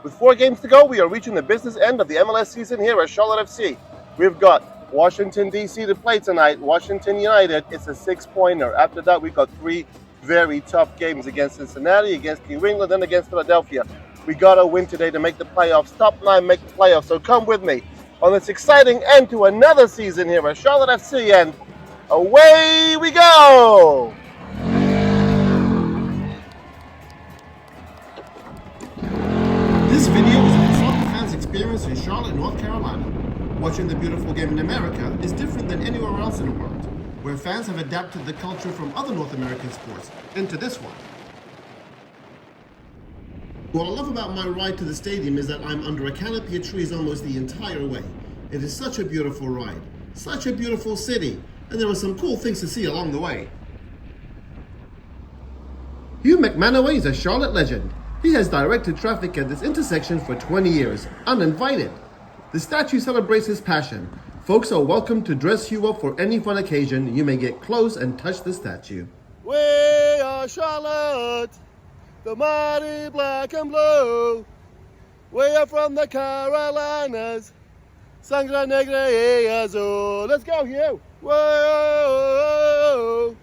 With 4 games to go, we are reaching the business end of the MLS season here at Charlotte FC. We've got Washington, D.C. to play tonight. Washington United, it's a 6-pointer. After that, we've got 3 very tough games against Cincinnati, against New England, and against Philadelphia. We got to win today to make the playoffs. Top 9 make the playoffs, so come with me on this exciting end to another season here at Charlotte FC, and away we go! This video is a soccer fan's experience in Charlotte, North Carolina. Watching the beautiful game in America is different than anywhere else in the world, where fans have adapted the culture from other North American sports into this one. What I love about my ride to the stadium is that I'm under a canopy of trees almost the entire way. It is such a beautiful ride, such a beautiful city, and there are some cool things to see along the way. Hugh McManaway is a Charlotte legend. He has directed traffic at this intersection for 20 years, uninvited. The statue celebrates his passion. Folks are welcome to dress Hugh up for any fun occasion. You may get close and touch the statue. We are Charlotte, the mighty black and blue. We are from the Carolinas, Sangre Negra y Azul. Let's go, Hugh. Whoa,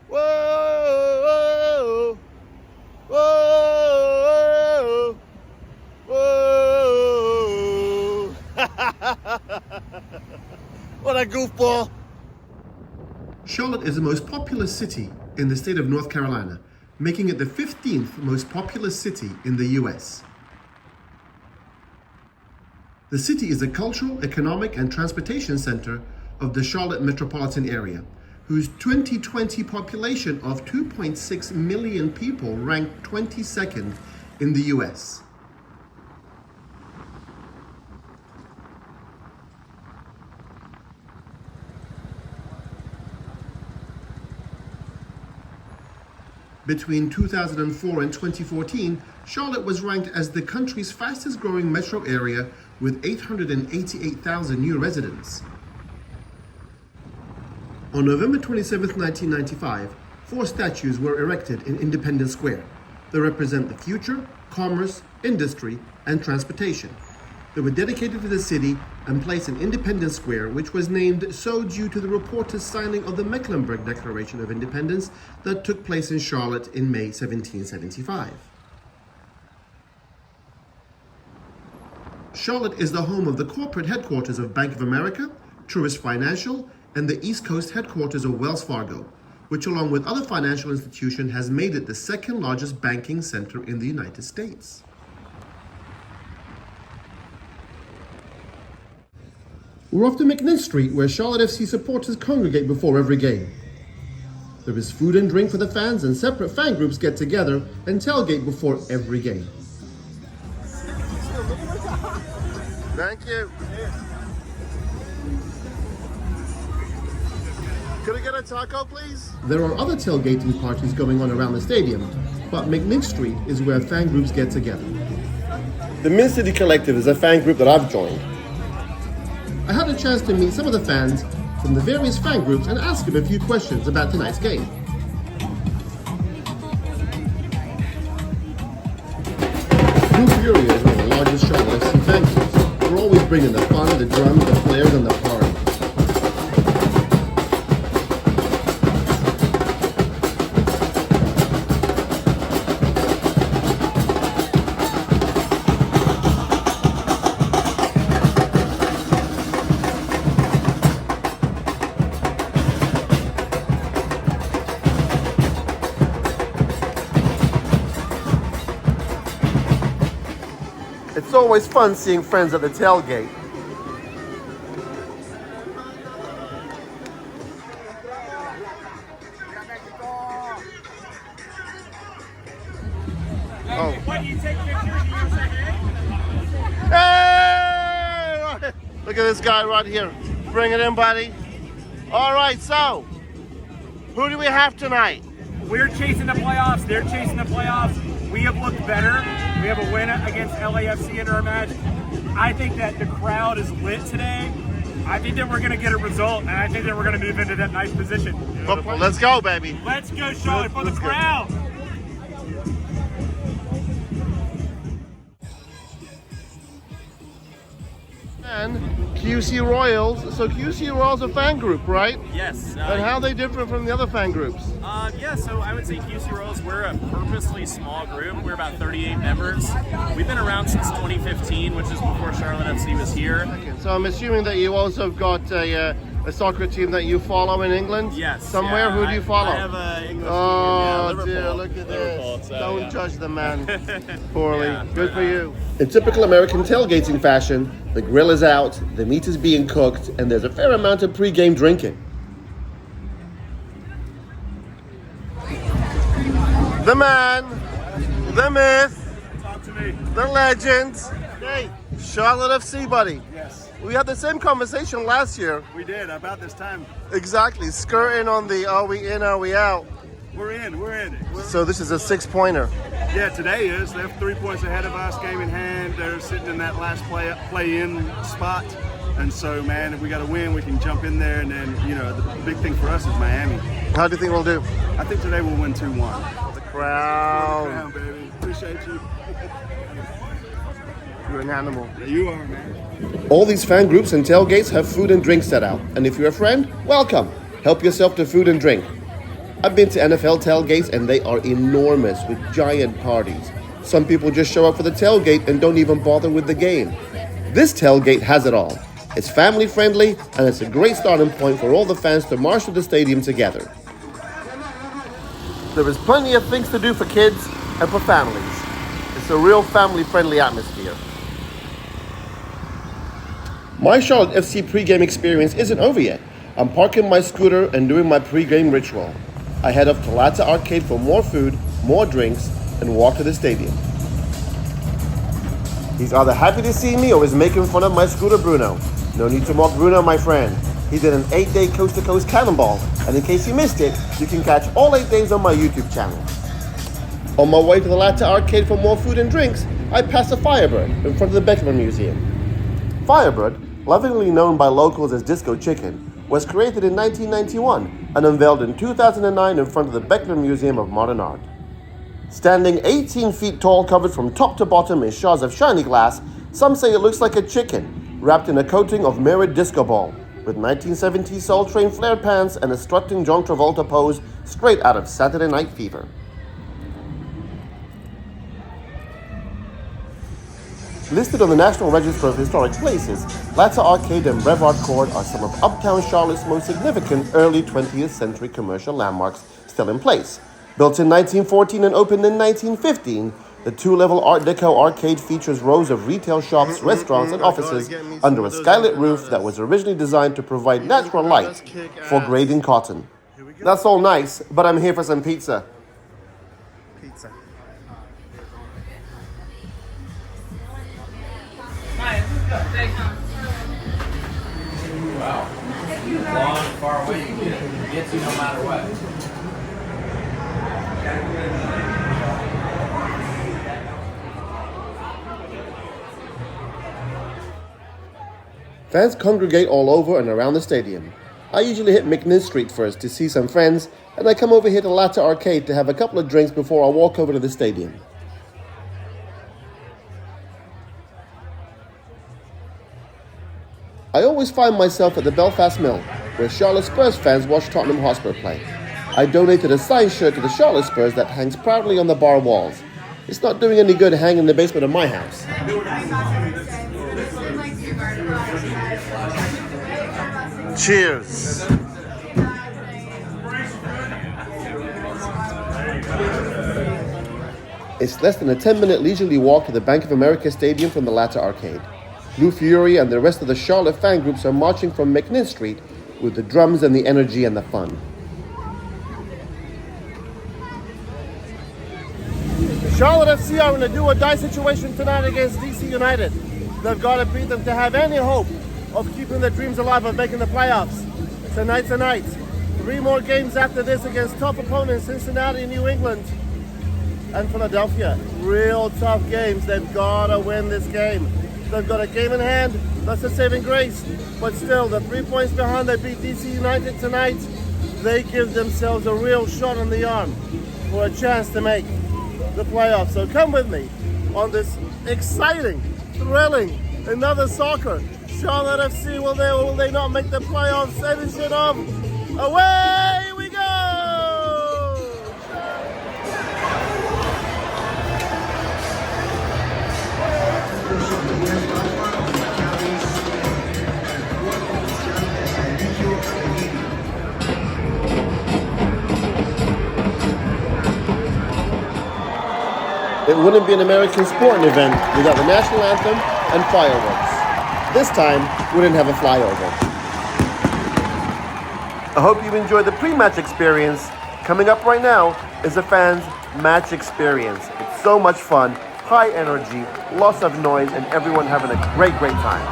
whoa, whoa, whoa. What a goofball. Charlotte is the most populous city in the state of North Carolina, making it the 15th most populous city in the US. The city is a cultural, economic, and transportation center of the Charlotte metropolitan area, whose 2020 population of 2.6 million people ranked 22nd in the US. Between 2004 and 2014, Charlotte was ranked as the country's fastest growing metro area with 888,000 new residents. On November 27, 1995, 4 statues were erected in Independence Square. They represent the future, commerce, industry, and transportation. They were dedicated to the city and placed in Independence Square, which was named so due to the reported signing of the Mecklenburg Declaration of Independence that took place in Charlotte in May 1775. Charlotte is the home of the corporate headquarters of Bank of America, Truist Financial, and the East Coast headquarters of Wells Fargo, which along with other financial institutions has made it the second largest banking center in the United States. We're off to McNish Street, where Charlotte FC supporters congregate before every game. There is food and drink for the fans, and separate fan groups get together and tailgate before every game. Thank you. Could I get a taco, please? There are other tailgating parties going on around the stadium, but McNish Street is where fan groups get together. The Mid-City Collective is a fan group that I've joined. I had a chance to meet some of the fans from the various fan groups and ask them a few questions about tonight's game. Blue Fury is one of the largest Charlotte FC fan groups. We're always bringing the fun, the drums, the players, and the party. It's always fun seeing friends at the tailgate. Oh. What, you take pictures and you say hey? Hey! Look at this guy right here. Bring it in, buddy. All right, so who do we have tonight? We're chasing the playoffs. They're chasing the playoffs. We have looked better. We have a win against LAFC in our match. I think that the crowd is lit today. I think that we're going to get a result, and I think that we're going to move into that nice position. Well, let's go, baby. Let's go, Charlotte, for the crowd. And QC Royals. So QC Royals are a fan group, right? Yes. And how are they different from the other fan groups? Yeah, so I would say QC Royals, we're a purposely small group. We're about 38 members. We've been around since 2015, which is before Charlotte FC was here. So I'm assuming that you also got a soccer team that you follow in England? Yes. Somewhere? Yeah, Who do you follow? I have an English Oh, team. Yeah, dear, Liverpool. look at Liverpool, this. so, Don't yeah. judge the man poorly. Yeah, Good for you. In typical American tailgating fashion, the grill is out, the meat is being cooked, and there's a fair amount of pre-game drinking. The man, the myth, Talk to me. the legend. Hey, Charlotte FC, buddy. Yes, We had the same conversation last year. we did about this time. Exactly, skirting on the are we in, are we out? We're in. So this is a 6-pointer. Yeah, today is. They're 3 points ahead of us, game in hand. They're sitting in that last play-in spot. And so, man, if we got to win, we can jump in there. And then, the big thing for us is Miami. How do you think we'll do? I think today we'll win 2-1. The crowd. Crown, baby. Appreciate you. You're an animal. You are, man. All these fan groups and tailgates have food and drink set out, and if you're a friend, welcome. Help yourself to food and drink. I've been to NFL tailgates and they are enormous with giant parties. Some people just show up for the tailgate and don't even bother with the game. This tailgate has it all. It's family friendly and it's a great starting point for all the fans to march to the stadium together. There is plenty of things to do for kids and for families. It's a real family-friendly atmosphere. My Charlotte FC pregame experience isn't over yet. I'm parking my scooter and doing my pregame ritual. I head up to Latta Arcade for more food, more drinks, and walk to the stadium. He's either happy to see me or is making fun of my scooter Bruno. No need to mock Bruno, my friend. He did an 8-day coast-to-coast cannonball, and in case you missed it, you can catch all 8 days on my YouTube channel. On my way to the Latta Arcade for more food and drinks, I pass a Firebird in front of the Beckman Museum. Firebird, lovingly known by locals as Disco Chicken, was created in 1991 and unveiled in 2009 in front of the Beckman Museum of Modern Art. Standing 18 feet tall, covered from top to bottom in shards of shiny glass, some say it looks like a chicken, wrapped in a coating of mirrored disco ball, with 1970s Soul Train flared pants and a strutting John Travolta pose straight out of Saturday Night Fever. Listed on the National Register of Historic Places, Latta Arcade and Brevard Court are some of uptown Charlotte's most significant early 20th century commercial landmarks still in place. Built in 1914 and opened in 1915, the 2-level Art Deco arcade features rows of retail shops, restaurants, and offices under a skylit roof that was originally designed to provide natural light for grading cotton. That's all nice, but I'm here for some pizza. Pizza. Wow. Long, far away, gets you no matter what. Fans congregate all over and around the stadium. I usually hit McNiss Street first to see some friends, and I come over here to Latta Arcade to have a couple of drinks before I walk over to the stadium. I always find myself at the Belfast Mill, where Charlotte Spurs fans watch Tottenham Hotspur play. I donated a signed shirt to the Charlotte Spurs that hangs proudly on the bar walls. It's not doing any good hanging in the basement of my house. Cheers. It's less than a 10-minute leisurely walk to the Bank of America Stadium from the Latta Arcade. Lou Fury and the rest of the Charlotte fan groups are marching from McNiss Street with the drums and the energy and the fun. Charlotte FC are in a do-or-die situation tonight against DC United. They've got to beat them to have any hope of keeping their dreams alive of making the playoffs. Tonight's a night. 3 more games after this against tough opponents, Cincinnati, New England, and Philadelphia. Real tough games. They've got to win this game. They've got a game in hand. That's a saving grace. But still, the 3 points behind, they beat DC United tonight. They give themselves a real shot on the arm for a chance to make the playoffs. So come with me on this exciting, thrilling, another soccer Charlotte FC, will they not make the playoffs? Edition of Away We Go! It wouldn't be an American sporting event without the national anthem and fireworks. This time, we didn't have a flyover. I hope you enjoyed the pre-match experience. Coming up right now is the fans' match experience. It's so much fun, high energy, lots of noise, and everyone having a great time.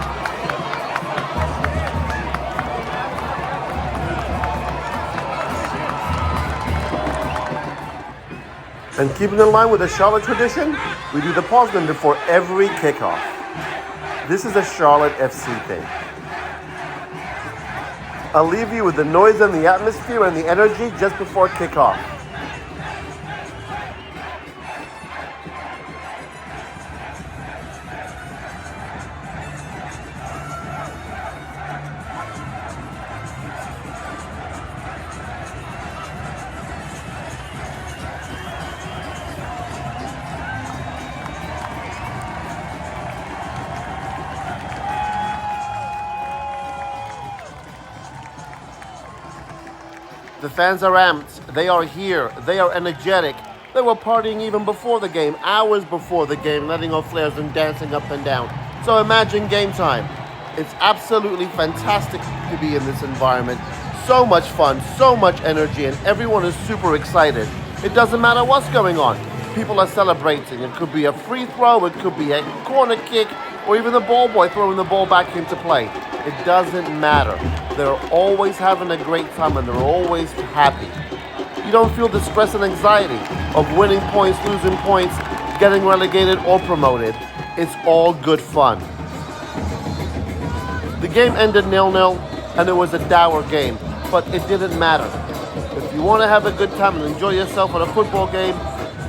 And keeping in line with the Charlotte tradition, we do the pause before every kickoff. This is a Charlotte FC thing. I'll leave you with the noise and the atmosphere and the energy just before kickoff. The fans are amped, they are here, they are energetic. They were partying even before the game, hours before the game, letting off flares and dancing up and down. So imagine game time. It's absolutely fantastic to be in this environment. So much fun, so much energy, and everyone is super excited. It doesn't matter what's going on. People are celebrating. It could be a free throw, it could be a corner kick, or even the ball boy throwing the ball back into play. It doesn't matter. They're always having a great time and they're always happy. You don't feel the stress and anxiety of winning points, losing points, getting relegated or promoted. It's all good fun. The game ended 0-0 and it was a dour game, but it didn't matter. If you want to have a good time and enjoy yourself at a football game,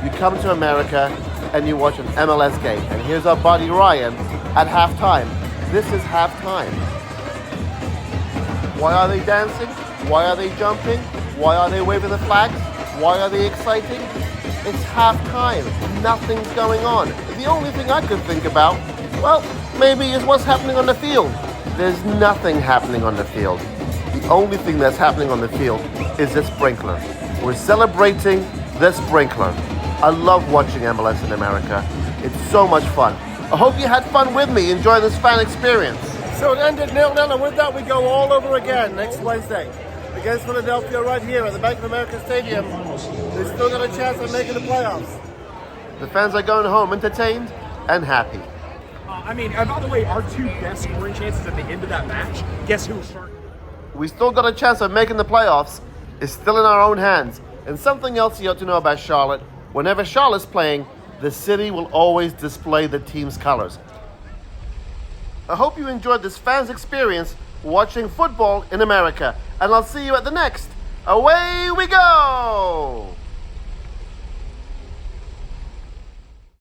you come to America and you watch an MLS game. And here's our buddy Ryan at halftime. This is halftime. Why are they dancing? Why are they jumping? Why are they waving the flags? Why are they exciting? It's halftime. Nothing's going on. The only thing I could think about, well, maybe is what's happening on the field. There's nothing happening on the field. The only thing that's happening on the field is the sprinkler. We're celebrating the sprinkler. I love watching MLS in America. It's so much fun. I hope you had fun with me enjoying this fan experience. So it ended 0-0, and with that we go all over again next Wednesday against Philadelphia right here at the Bank of America Stadium. They've still got a chance of making the playoffs. The fans are going home entertained and happy. By the way, our two best scoring chances at the end of that match, guess who was starting? We still got a chance of making the playoffs. It's still in our own hands. And something else you ought to know about Charlotte, whenever Charlotte's playing, the city will always display the team's colors. I hope you enjoyed this fans experience watching football in America, and I'll see you at the next Away We Go!